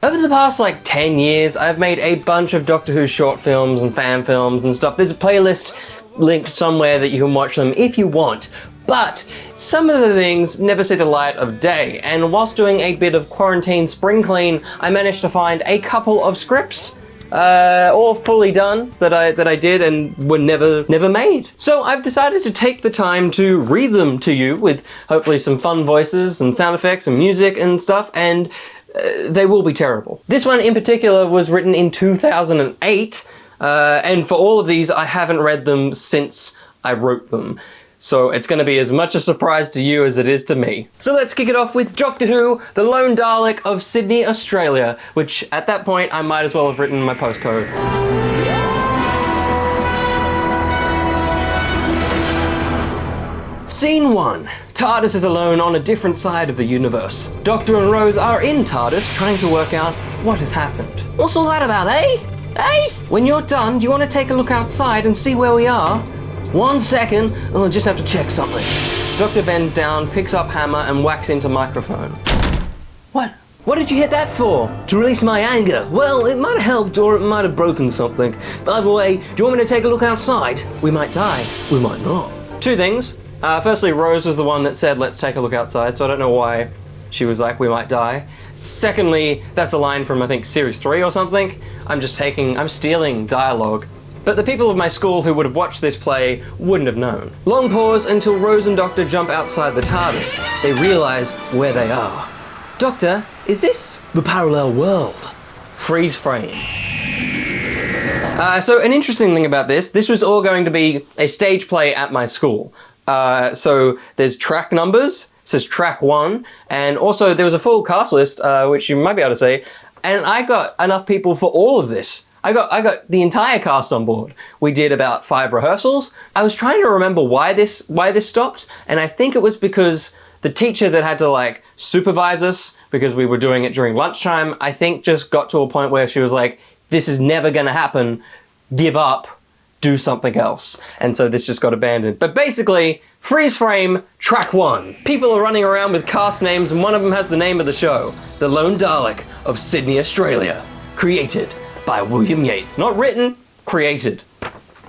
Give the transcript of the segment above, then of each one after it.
Over the past like 10 years, I've made a bunch of Doctor Who short films and fan films and stuff. There's a playlist linked somewhere that you can watch them if you want. But some of the things never see the light of day, and whilst doing a bit of quarantine spring clean, I managed to find a couple of scripts, all fully done, that I did and were never made. So I've decided to take the time to read them to you with hopefully some fun voices and sound effects and music and stuff, and they will be terrible. This one in particular was written in 2008, and for all of these I haven't read them since I wrote them. So it's going to be as much a surprise to you as it is to me. So let's kick it off with Doctor Who, the Lone Dalek of Sydney, Australia, which at that point I might as well have written my postcode. Scene 1. TARDIS is alone on a different side of the universe. Doctor and Rose are in TARDIS trying to work out what has happened. What's all that about, eh? Eh? When you're done, do you want to take a look outside and see where we are? 1 second, I'll just have to check something. Doctor bends down, picks up hammer and whacks into microphone. What? What did you hit that for? To release my anger. Well, it might have helped or it might have broken something. By the way, do you want me to take a look outside? We might die. We might not. 2 things. Firstly, Rose was the one that said, let's take a look outside, so I don't know why she was like, we might die. Secondly, that's a line from, I think, series 3 or something. I'm stealing dialogue. But the people of my school who would have watched this play wouldn't have known. Long pause until Rose and Doctor jump outside the TARDIS. They realise where they are. Doctor, is this the parallel world? Freeze frame. So an interesting thing about this was all going to be a stage play at my school. So there's track numbers, it says track 1, and also there was a full cast list, which you might be able to see, and I got enough people for all of this. I got the entire cast on board. We did about 5 rehearsals. I was trying to remember why this stopped, and I think it was because the teacher that had to like supervise us, because we were doing it during lunchtime, I think just got to a point where she was like, this is never gonna happen, give up, do something else. And so this just got abandoned. But basically, freeze frame, track 1. People are running around with cast names and one of them has the name of the show, The Lone Dalek of Sydney, Australia. Created by William Yates. Not written, created.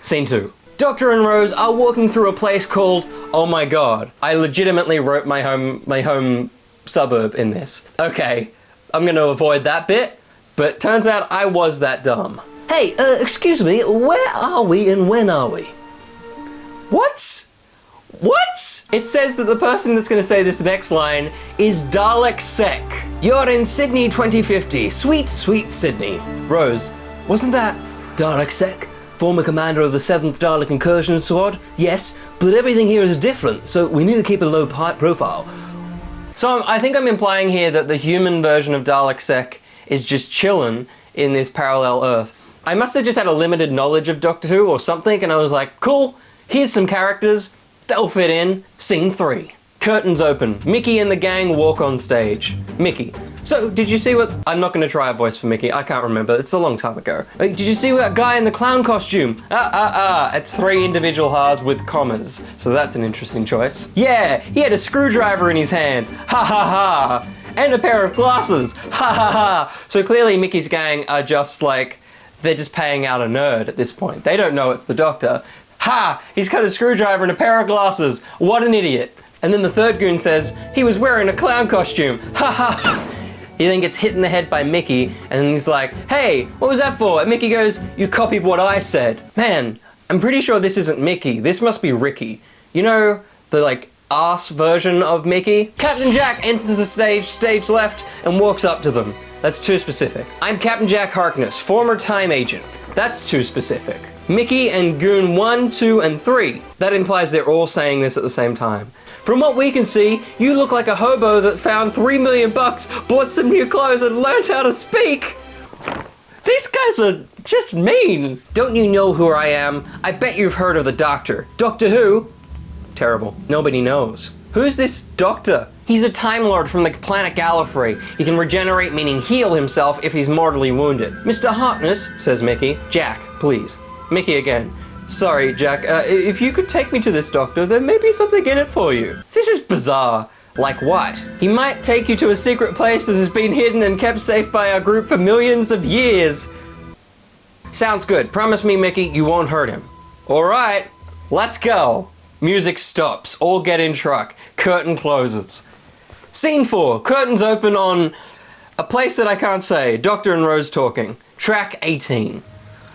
Scene 2. Doctor and Rose are walking through a place called, oh my god, I legitimately wrote my home suburb in this. Okay, I'm gonna avoid that bit, but turns out I was that dumb. Hey, excuse me, where are we and when are we? What? What? It says that the person that's going to say this next line is Dalek SEC. You're in Sydney 2050. Sweet, sweet Sydney. Rose, wasn't that Dalek SEC? Former commander of the 7th Dalek Incursion Squad? Yes, but everything here is different, so we need to keep a low profile. So I think I'm implying here that the human version of Dalek SEC is just chillin' in this parallel Earth. I must have just had a limited knowledge of Doctor Who or something, and I was like, cool, here's some characters. They'll fit in. Scene 3. Curtains open. Mickey and the gang walk on stage. Mickey. So, did you see what... I'm not going to try a voice for Mickey. I can't remember. It's a long time ago. Did you see that guy in the clown costume? It's 3 individual ha's with commas. So that's an interesting choice. Yeah, he had a screwdriver in his hand. Ha ha ha. And a pair of glasses. Ha ha ha. So clearly Mickey's gang are just like... They're just paying out a nerd at this point. They don't know it's the Doctor. Ha! He's got a screwdriver and a pair of glasses. What an idiot. And then the third goon says, he was wearing a clown costume. Ha ha! He then gets hit in the head by Mickey, and then he's like, hey, what was that for? And Mickey goes, you copied what I said. Man, I'm pretty sure this isn't Mickey. This must be Ricky. You know, the like, arse version of Mickey? Captain Jack enters the stage left, and walks up to them. That's too specific. I'm Captain Jack Harkness, former time agent. That's too specific. Mickey and Goon 1, 2, and 3. That implies they're all saying this at the same time. From what we can see, you look like a hobo that found $3 million, bought some new clothes, and learned how to speak. These guys are just mean. Don't you know who I am? I bet you've heard of the Doctor. Doctor Who? Terrible. Nobody knows. Who's this Doctor? He's a Time Lord from the planet Gallifrey. He can regenerate, meaning heal himself if he's mortally wounded. Mr. Harkness, says Mickey. Jack, please. Mickey again. Sorry, Jack, if you could take me to this Doctor, there may be something in it for you. This is bizarre. Like what? He might take you to a secret place that has been hidden and kept safe by our group for millions of years. Sounds good. Promise me, Mickey, you won't hurt him. All right, let's go. Music stops. All get in truck. Curtain closes. Scene 4. Curtains open on a place that I can't say. Doctor and Rose talking. Track 18.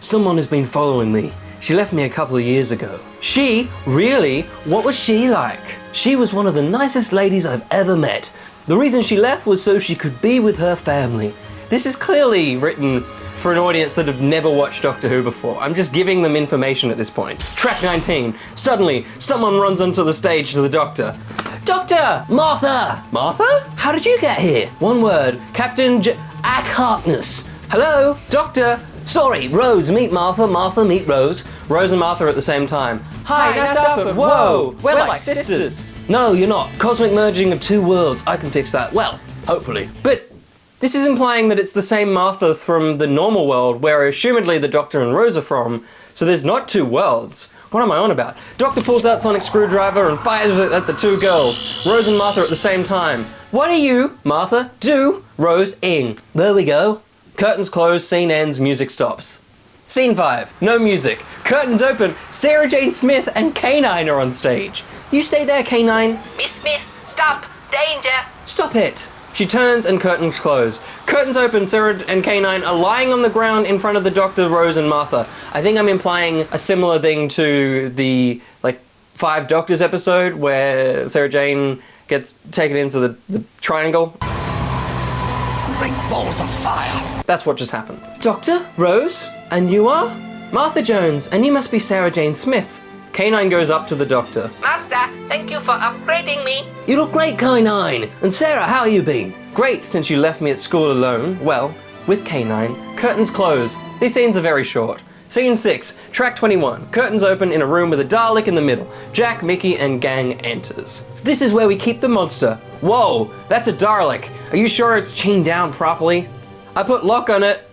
Someone has been following me. She left me a couple of years ago. She? Really? What was she like? She was one of the nicest ladies I've ever met. The reason she left was so she could be with her family. This is clearly written for an audience that have never watched Doctor Who before. I'm just giving them information at this point. Track 19. Suddenly, someone runs onto the stage to the Doctor. Doctor! Martha! Martha? How did you get here? One word. Captain Ack Harkness. Hello? Doctor? Sorry, Rose, meet Martha, Martha, meet Rose. Rose and Martha at the same time. Hi, nice outfit. Whoa, we're like sisters. No, you're not. Cosmic merging of two worlds. I can fix that. Well, hopefully. But this is implying that it's the same Martha from the normal world, where assumedly the Doctor and Rose are from, so there's not two worlds. What am I on about? Doctor pulls out sonic screwdriver and fires it at the two girls. Rose and Martha at the same time. What do you, Martha, do? Rose, ing. There we go. Curtains close, scene ends, music stops. Scene 5, no music. Curtains open, Sarah Jane Smith and K9 are on stage. You stay there, K9. Miss Smith, stop, danger. Stop it. She turns and curtains close. Curtains open, Sarah and K9 are lying on the ground in front of the Doctor, Rose and Martha. I think I'm implying a similar thing to the, 5 Doctors episode where Sarah Jane gets taken into the triangle. Great balls of fire. That's what just happened. Doctor, Rose, and you are? Martha Jones, and you must be Sarah Jane Smith. K9 goes up to the Doctor. Master, thank you for upgrading me. You look great, K9. And Sarah, how have you been? Great, since you left me at school alone. Well, with K9. Curtains close. These scenes are very short. Scene 6, track 21. Curtains open in a room with a Dalek in the middle. Jack, Mickey, and gang enters. This is where we keep the monster. Whoa, that's a Dalek. Are you sure it's chained down properly? I put lock on it.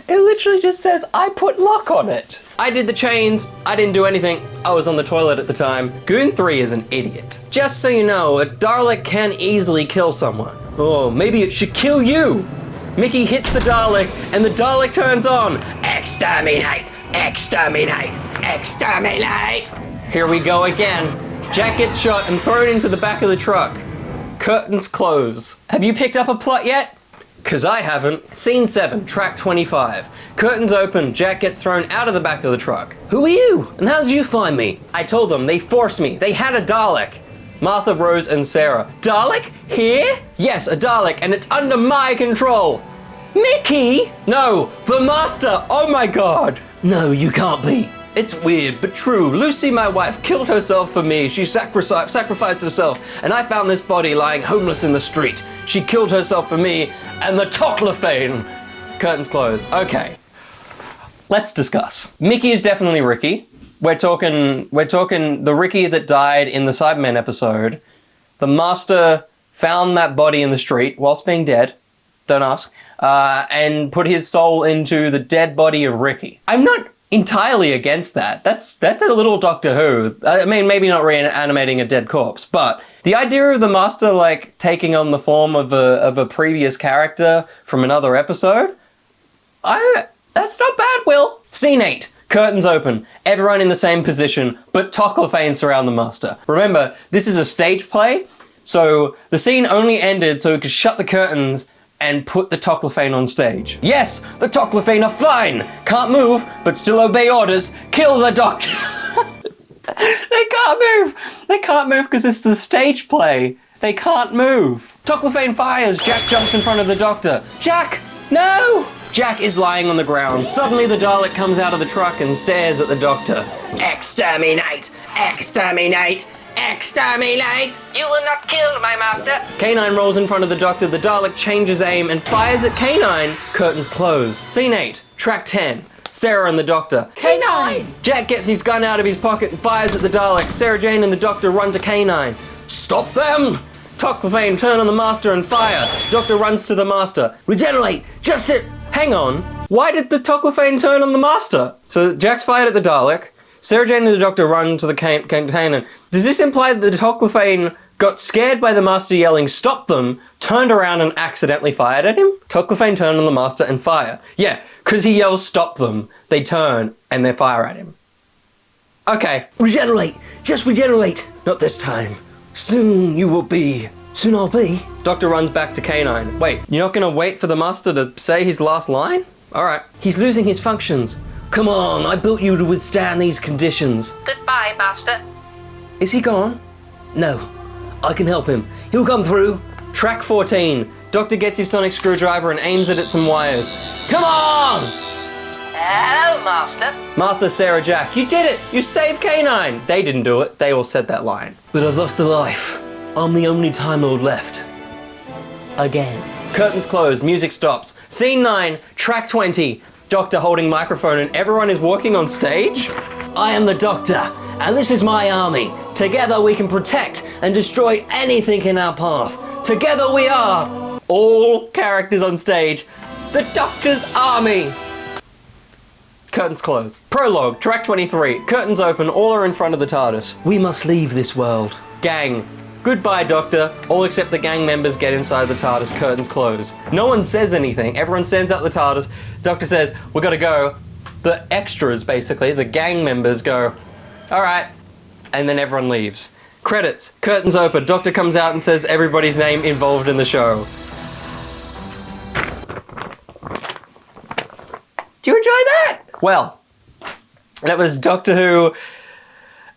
It literally just says, I put lock on it. I did the chains. I didn't do anything. I was on the toilet at the time. Goon 3 is an idiot. Just so you know, a Dalek can easily kill someone. Oh, maybe it should kill you. Mickey hits the Dalek, and the Dalek turns on. Exterminate! Exterminate! Exterminate! Here we go again. Jack gets shot and thrown into the back of the truck. Curtains close. Have you picked up a plot yet? 'Cause I haven't. Scene 7, track 25. Curtains open, Jack gets thrown out of the back of the truck. Who are you? And how did you find me? I told them, they forced me. They had a Dalek. Martha, Rose, and Sarah. Dalek? Here? Yes, a Dalek, and it's under my control. Mickey? No, the Master. Oh my God. No, you can't be. It's weird, but true. Lucy, my wife, killed herself for me. She sacrificed herself, and I found this body lying homeless in the street. She killed herself for me and the Toclophane. Curtains close. Okay. Let's discuss. Mickey is definitely Ricky. We're talking the Ricky that died in the Cybermen episode. The Master found that body in the street whilst being dead. Don't ask. And put his soul into the dead body of Ricky. I'm not entirely against that. That's a little Doctor Who. I mean, maybe not reanimating a dead corpse, but the idea of the Master taking on the form of a previous character from another episode, that's not bad, Will. Scene 8. Curtains open. Everyone in the same position, but Toclophane surround the Master. Remember, this is a stage play, so the scene only ended so we could shut the curtains and put the Toclophane on stage. Yes, the Toclophane are fine. Can't move, but still obey orders. Kill the Doctor. They can't move. They can't move because it's the stage play. They can't move. Toclophane fires. Jack jumps in front of the Doctor. Jack, no! Jack is lying on the ground. Suddenly the Dalek comes out of the truck and stares at the Doctor. Exterminate! Exterminate! Exterminate! You will not kill my master! K9 rolls in front of the Doctor. The Dalek changes aim and fires at K9. Curtains close. Scene 8, track 10. Sarah and the Doctor. K9! Jack gets his gun out of his pocket and fires at the Dalek. Sarah Jane and the Doctor run to K9. Stop them! Toclophane turn on the Master and fire. Doctor runs to the Master. Regenerate! Just sit! Hang on. Why did the Toclophane turn on the Master? So Jack's fired at the Dalek. Sarah Jane and the Doctor run to the container. Does this imply that the Toclophane got scared by the Master yelling, "Stop them," turned around and accidentally fired at him? Toclafane turned on the Master and fire. Yeah, because he yells, "Stop them." They turn and they fire at him. Okay. Regenerate! Just regenerate! Not this time. Soon you will be. Soon I'll be. Doctor runs back to K9. Wait, you're not gonna wait for the Master to say his last line? Alright. He's losing his functions. Come on, I built you to withstand these conditions. Goodbye, Master. Is he gone? No. I can help him. He'll come through. Track 14. Doctor gets his sonic screwdriver and aims it at some wires. Come on! Hello, Master. Martha, Sarah, Jack, you did it! You saved K9! They didn't do it. They all said that line. But I've lost a life. I'm the only Time Lord left. Again. Curtains close, music stops. Scene 9, track 20. Doctor holding microphone and everyone is walking on stage? I am the Doctor, and this is my army. Together we can protect and destroy anything in our path. Together we are all characters on stage. The Doctor's army! Curtains close. Prologue, track 23. Curtains open, all are in front of the TARDIS. We must leave this world. Gang. Goodbye, Doctor. All except the gang members get inside the TARDIS. Curtains close. No one says anything. Everyone stands out the TARDIS. Doctor says, "We gotta go." The extras, basically, the gang members go, "Alright." And then everyone leaves. Credits. Curtains open. Doctor comes out and says everybody's name involved in the show. Do you enjoy that? Well, that was Doctor Who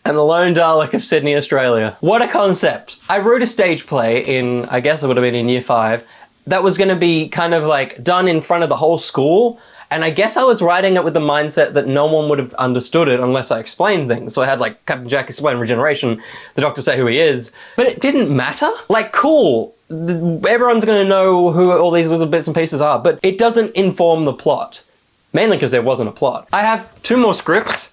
and the Lone Dalek of Sydney, Australia. What a concept. I wrote a stage play in, I guess it would have been in year 5, that was going to be kind of like done in front of the whole school. And I guess I was writing it with the mindset that no one would have understood it unless I explained things. So I had like Captain Jack explain regeneration, the Doctor say who he is, but it didn't matter. Like, cool, everyone's going to know who all these little bits and pieces are, but it doesn't inform the plot. Mainly because there wasn't a plot. I have 2 more scripts.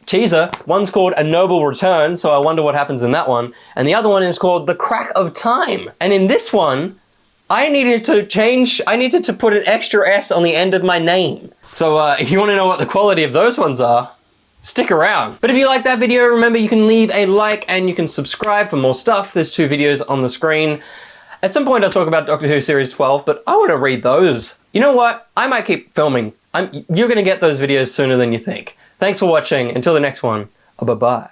Teaser. One's called A Noble Return, so I wonder what happens in that one. And the other one is called The Crack of Time. And in this one, I needed to put an extra S on the end of my name. So if you want to know what the quality of those ones are, stick around. But if you like that video, remember you can leave a like and you can subscribe for more stuff. There's 2 videos on the screen. At some point I'll talk about Doctor Who Series 12, but I want to read those. You know what? I might keep filming. You're going to get those videos sooner than you think. Thanks for watching. Until the next one, bye-bye.